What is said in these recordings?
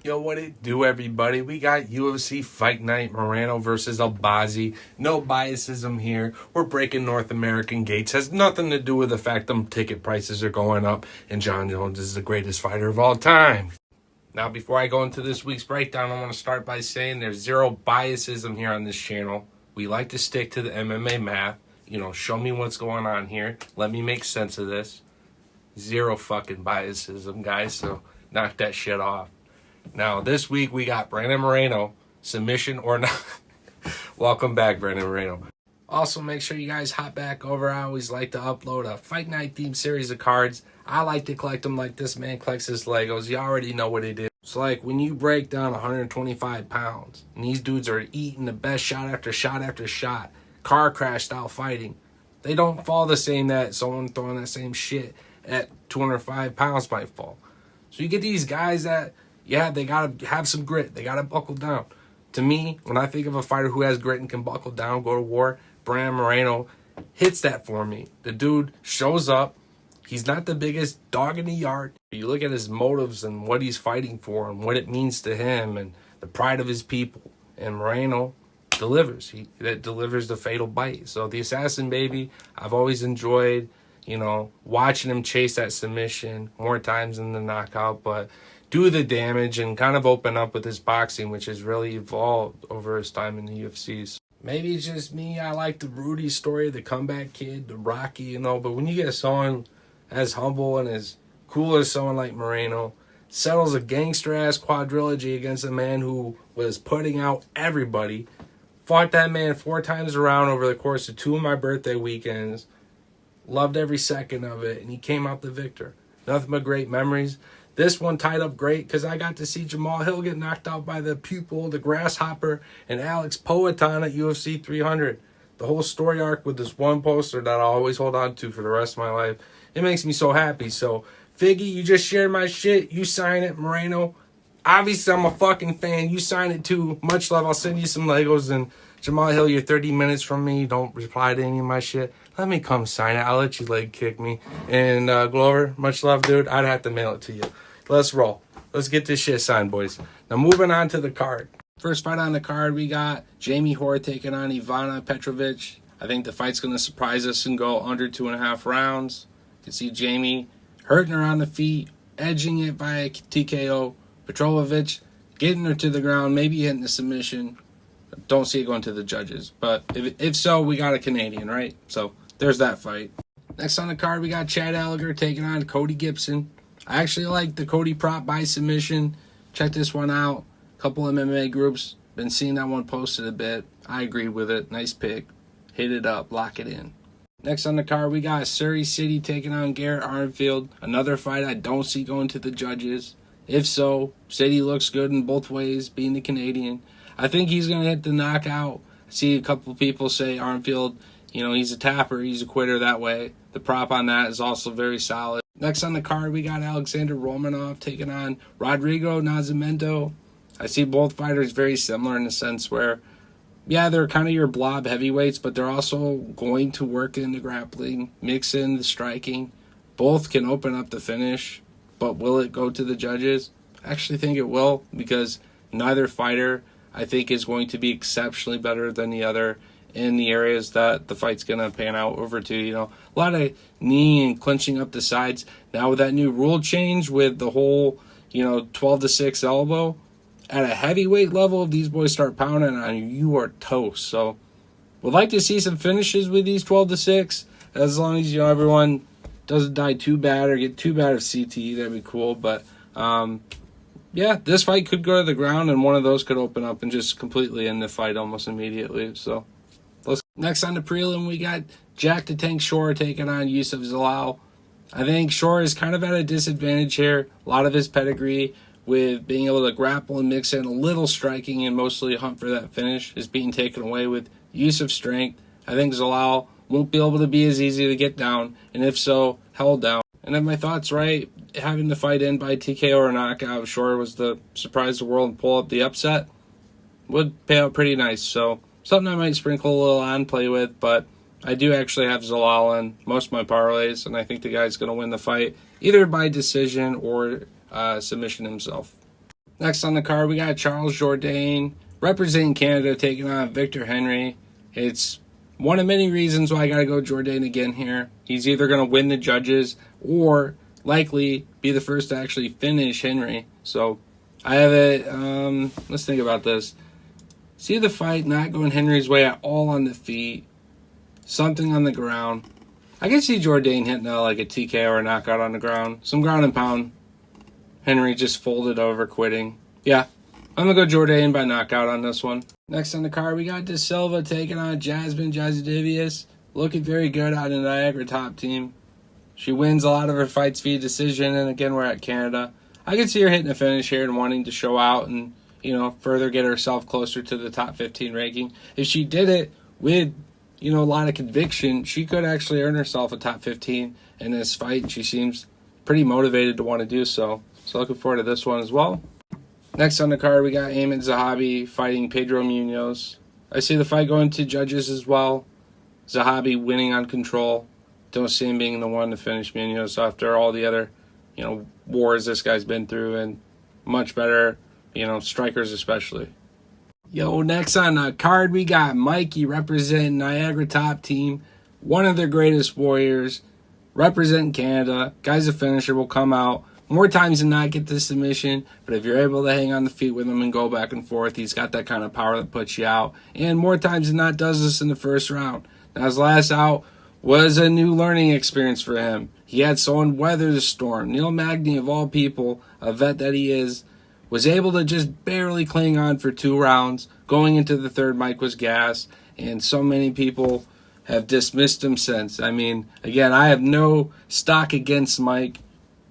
Yo, what it do, everybody? We got UFC Fight Night, Moreno versus Albazi. No biasism here. We're breaking North American gates. Has nothing to do with the fact them ticket prices are going up and John Jones is the greatest fighter of all time. Now, before I go into this week's breakdown, I want to start by saying there's zero biasism here on this channel. We like to stick to the MMA math. Show me what's going on here. Let me make sense of this. Zero fucking biasism, guys, so knock that shit off. Now, this week we got Brandon Moreno, submission or not. Welcome back, Brandon Moreno. Also, make sure you guys hop back over. I always like to upload a Fight Night themed series of cards. I like to collect them like this man collects his Legos. You already know what it is. It's like when you break down 125 pounds and these dudes are eating the best shot after shot after shot, car crash style fighting. They don't fall the same that someone throwing that same shit at 205 pounds might fall. So you get these guys that, yeah, they got to have some grit. They got to buckle down. To me, when I think of a fighter who has grit and can buckle down, go to war, Brandon Moreno hits that for me. The dude shows up. He's not the biggest dog in the yard. You look at his motives and what he's fighting for and what it means to him and the pride of his people. And Moreno delivers. That delivers the fatal bite. So the Assassin Baby, I've always enjoyed, watching him chase that submission more times than the knockout, but do the damage and kind of open up with his boxing, which has really evolved over his time in the UFC. Maybe it's just me. I like the Rudy story, the comeback kid, the Rocky, but when you get someone as humble and as cool as someone like Moreno, settles a gangster-ass quadrilogy against a man who was putting out everybody, fought that man 4 times around over the course of 2 of my birthday weekends, loved every second of it, and he came out the victor. Nothing but great memories. This one tied up great because I got to see Jamal Hill get knocked out by the Pupil, the Grasshopper, and Alex Poatan at UFC 300. The whole story arc with this one poster that I'll always hold on to for the rest of my life. It makes me so happy. So, Figgy, you just shared my shit. You sign it, Moreno. Obviously, I'm a fucking fan. You sign it too. Much love. I'll send you some Legos. And Jamal Hill, you're 30 minutes from me. Don't reply to any of my shit. Let me come sign it. I'll let you leg kick me. And Glover, much love, dude. I'd have to mail it to you. Let's roll. Let's get this shit signed, boys. Now, moving on to the card. First fight on the card, we got Jamie Hoare taking on Ivana Petrovic. I think the fight's going to surprise us and go under 2.5 rounds. You can see Jamie hurting her on the feet, edging it by TKO. Petrovic getting her to the ground, maybe hitting the submission. Don't see it going to the judges. But if so, we got a Canadian, right? So there's that fight. Next on the card, we got Chad Elliger taking on Cody Gibson. I actually like the Cody prop by submission. Check this one out. A couple MMA groups. Been seeing that one posted a bit. I agree with it. Nice pick. Hit it up. Lock it in. Next on the card, we got Surrey City taking on Garrett Armfield. Another fight I don't see going to the judges. If so, City looks good in both ways, being the Canadian. I think he's going to hit the knockout. I see a couple people say Armfield, he's a tapper. He's a quitter that way. The prop on that is also very solid. Next on the card, we got Alexander Romanov taking on Rodrigo Nascimento. I see both fighters very similar in the sense where, yeah, they're kind of your blob heavyweights, but they're also going to work in the grappling, mix in the striking. Both can open up the finish, but will it go to the judges? I actually think it will, because neither fighter, I think, is going to be exceptionally better than the other in the areas that the fight's going to pan out over to. A lot of knee and clinching up the sides. Now with that new rule change with the whole, 12-6 elbow, at a heavyweight level, if these boys start pounding on you, you are toast. So would like to see some finishes with these 12-6, as long as, everyone doesn't die too bad or get too bad of CTE. That'd be cool. But, yeah, this fight could go to the ground, and one of those could open up and just completely end the fight almost immediately. So next on the prelim, we got Jack the Tank Shore taking on Yusuf Zalal. I think Shore is kind of at a disadvantage here. A lot of his pedigree with being able to grapple and mix in a little striking and mostly hunt for that finish is being taken away with Yusuf's strength. I think Zalal won't be able to be as easy to get down, and if so, held down. And if my thoughts right, having the fight end by TKO or knockout, Shore was the surprise the world and pull up the upset, would pay out pretty nice. So something I might sprinkle a little on, play with, but I do actually have Zalal in most of my parlays, and I think the guy's going to win the fight, either by decision or submission himself. Next on the card, we got Charles Jourdain representing Canada taking on Victor Henry. It's one of many reasons why I got to go Jourdain again here. He's either going to win the judges or likely be the first to actually finish Henry. So I have it. Let's think about this. See the fight not going Henry's way at all on the feet. Something on the ground. I can see Jourdain hitting like a TKO or a knockout on the ground. Some ground and pound. Henry just folded over, quitting. Yeah, I'm going to go Jourdain by knockout on this one. Next on the card, we got De Silva taking on Jasmine Jasudavicius. Looking very good out of the Niagara top team. She wins a lot of her fights via decision, and again, we're at Canada. I can see her hitting a finish here and wanting to show out and, further get herself closer to the top 15 ranking. If she did it with, a lot of conviction, she could actually earn herself a top 15 in this fight, and she seems pretty motivated to want to do so. So looking forward to this one as well. Next on the card, we got Ayman Zahabi fighting Pedro Munoz. I see the fight going to judges as well. Zahabi winning on control. Don't see him being the one to finish Munoz after all the other, wars this guy's been through, and much better, strikers especially. Yo, next on the card, we got Mikey representing Niagara top team. One of their greatest warriors. Representing Canada. Guy's a finisher, will come out more times than not get the submission, but if you're able to hang on the feet with him and go back and forth, he's got that kind of power that puts you out. And more times than not does this in the first round. Now, his last out was a new learning experience for him. He had someone weather the storm. Neil Magny, of all people, a vet that he is, was able to just barely cling on for 2 rounds. Going into the third, Mike was gassed, and so many people have dismissed him since. I mean, again, I have no stock against Mike.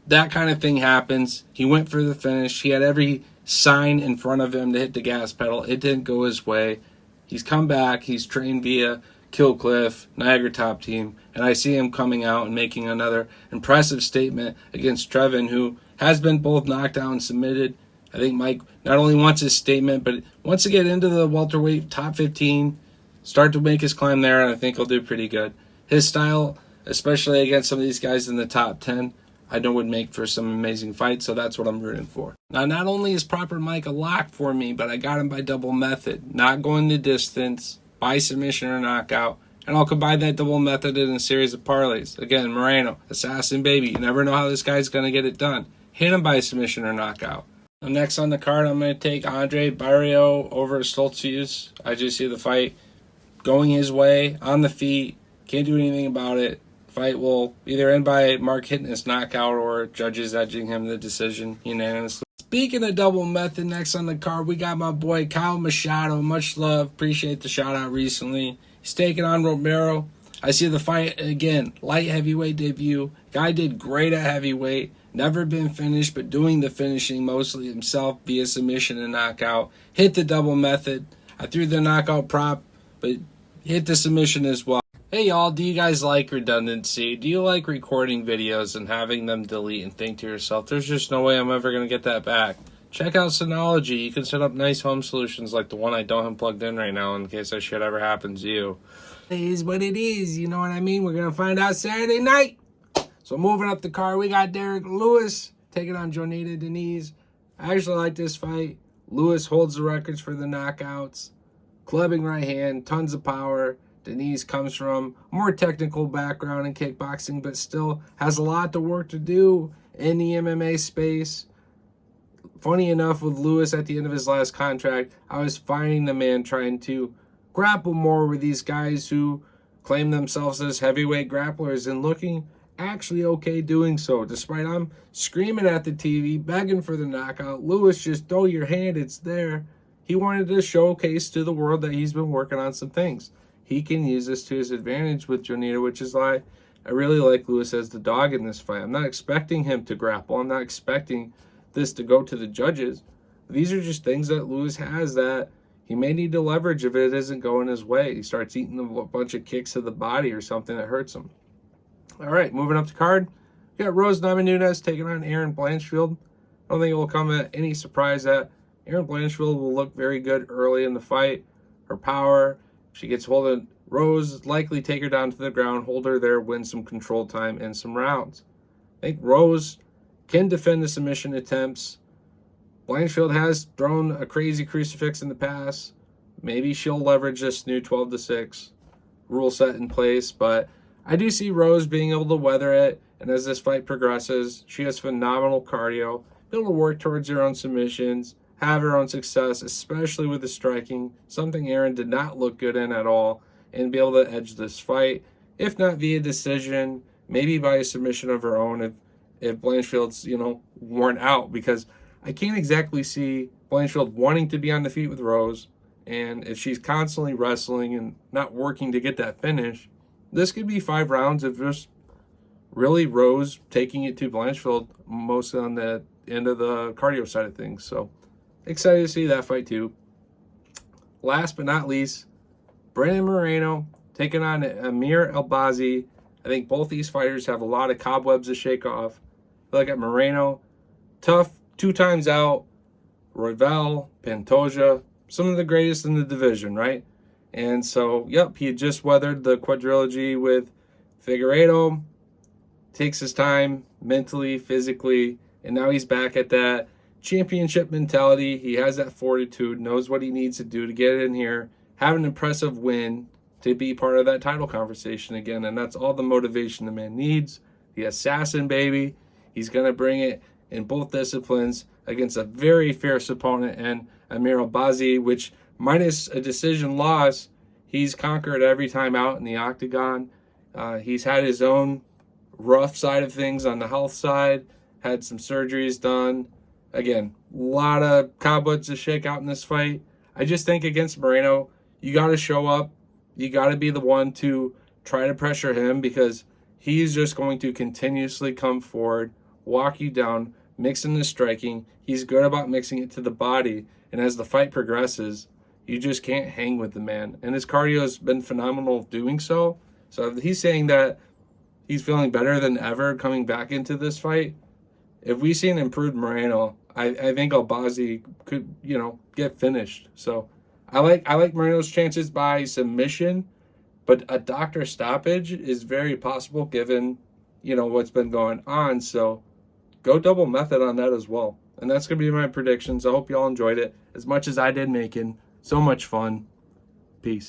That kind of thing happens. He went for the finish. He had every sign in front of him to hit the gas pedal. It didn't go his way. He's come back. He's trained via Killcliff, Niagara top team, and I see him coming out and making another impressive statement against Trevin, who has been both knocked out and submitted. I think Mike not only wants his statement, but wants to get into the welterweight top 15, start to make his climb there, and I think he'll do pretty good. His style, especially against some of these guys in the top 10, I know would make for some amazing fights, so that's what I'm rooting for. Now, not only is Proper Mike a lock for me, but I got him by double method, not going the distance, by submission or knockout, and I'll combine that double method in a series of parlays. Again, Moreno, Assassin Baby, you never know how this guy's going to get it done. Hit him by submission or knockout. Now, next on the card, I'm going to take Andre Barrio over Stoltzius. I just see the fight going his way, on the feet, can't do anything about it. Fight will either end by Mark hitting his knockout or judges edging him the decision unanimously. Speaking of double method, next on the card, we got my boy Kyle Machado. Much love. Appreciate the shout out recently. He's taking on Romero. I see the fight again. Light heavyweight debut. Guy did great at heavyweight. Never been finished, but doing the finishing mostly himself via submission and knockout. Hit the double method. I threw the knockout prop, but hit the submission as well. Hey y'all, do you guys like redundancy? Do you like recording videos and having them delete and think to yourself, there's just no way I'm ever going to get that back? Check out Synology. You can set up nice home solutions like the one I don't have plugged in right now in case that shit ever happens to you. It is what it is, you know what I mean? We're going to find out Saturday night. So moving up the card, we got Derek Lewis taking on Jonita Denise. I actually like this fight. Lewis holds the records for the knockouts. Clubbing right hand, tons of power. Denise comes from a more technical background in kickboxing, but still has a lot of work to do in the MMA space. Funny enough, with Lewis at the end of his last contract, I was finding the man trying to grapple more with these guys who claim themselves as heavyweight grapplers and looking actually okay doing so. Despite I'm screaming at the TV, begging for the knockout, Lewis, just throw your hand, it's there. He wanted to showcase to the world that he's been working on some things. He can use this to his advantage with Jonita, which is why I really like Lewis as the dog in this fight. I'm not expecting him to grapple. I'm not expecting this to go to the judges. These are just things that Lewis has that he may need to leverage if it isn't going his way. He starts eating a bunch of kicks to the body or something that hurts him. All right, moving up the card. We got Rose Namajunas taking on Erin Blanchfield. I don't think it will come at any surprise that Erin Blanchfield will look very good early in the fight. Her power, she gets hold of Rose, likely take her down to the ground, hold her there, win some control time and some rounds. I think Rose can defend the submission attempts. Blanchfield has thrown a crazy crucifix in the past. Maybe she'll leverage this new 12-6 rule set in place, but I do see Rose being able to weather it, and as this fight progresses, she has phenomenal cardio, be able to work towards her own submissions, have her own success, especially with the striking, something Erin did not look good in at all, and be able to edge this fight, if not via decision, maybe by a submission of her own if Blanchfield's, worn out, because I can't exactly see Blanchfield wanting to be on the feet with Rose, and if she's constantly wrestling and not working to get that finish, this could be 5 rounds of just really Rose taking it to Blanchfield, mostly on the end of the cardio side of things. So excited to see that fight too. Last but not least, Brandon Moreno taking on Amir Albazi. I think both these fighters have a lot of cobwebs to shake off. Look at Moreno, tough, 2 times out, Royval, Pantoja, some of the greatest in the division, right? And so, yep, he had just weathered the quadrilogy with Figueiredo, takes his time mentally, physically, and now he's back at that championship mentality. He has that fortitude, knows what he needs to do to get in here, have an impressive win to be part of that title conversation again, and that's all the motivation the man needs. The assassin, baby. He's going to bring it in both disciplines against a very fierce opponent, and Amir Albazi, which minus a decision loss, he's conquered every time out in the octagon. He's had his own rough side of things on the health side, had some surgeries done. Again, a lot of cobwebs to shake out in this fight. I just think against Moreno, you got to show up. You got to be the one to try to pressure him, because he's just going to continuously come forward, walk you down, mixing the striking. He's good about mixing it to the body. And as the fight progresses, you just can't hang with the man. And his cardio has been phenomenal doing so. So if he's saying that he's feeling better than ever coming back into this fight, if we see an improved Moreno, I think Albazi could, get finished. So I like Moreno's chances by submission, but a doctor stoppage is very possible given, what's been going on. So go double method on that as well. And that's going to be my predictions. I hope you all enjoyed it as much as I did making. So much fun. Peace.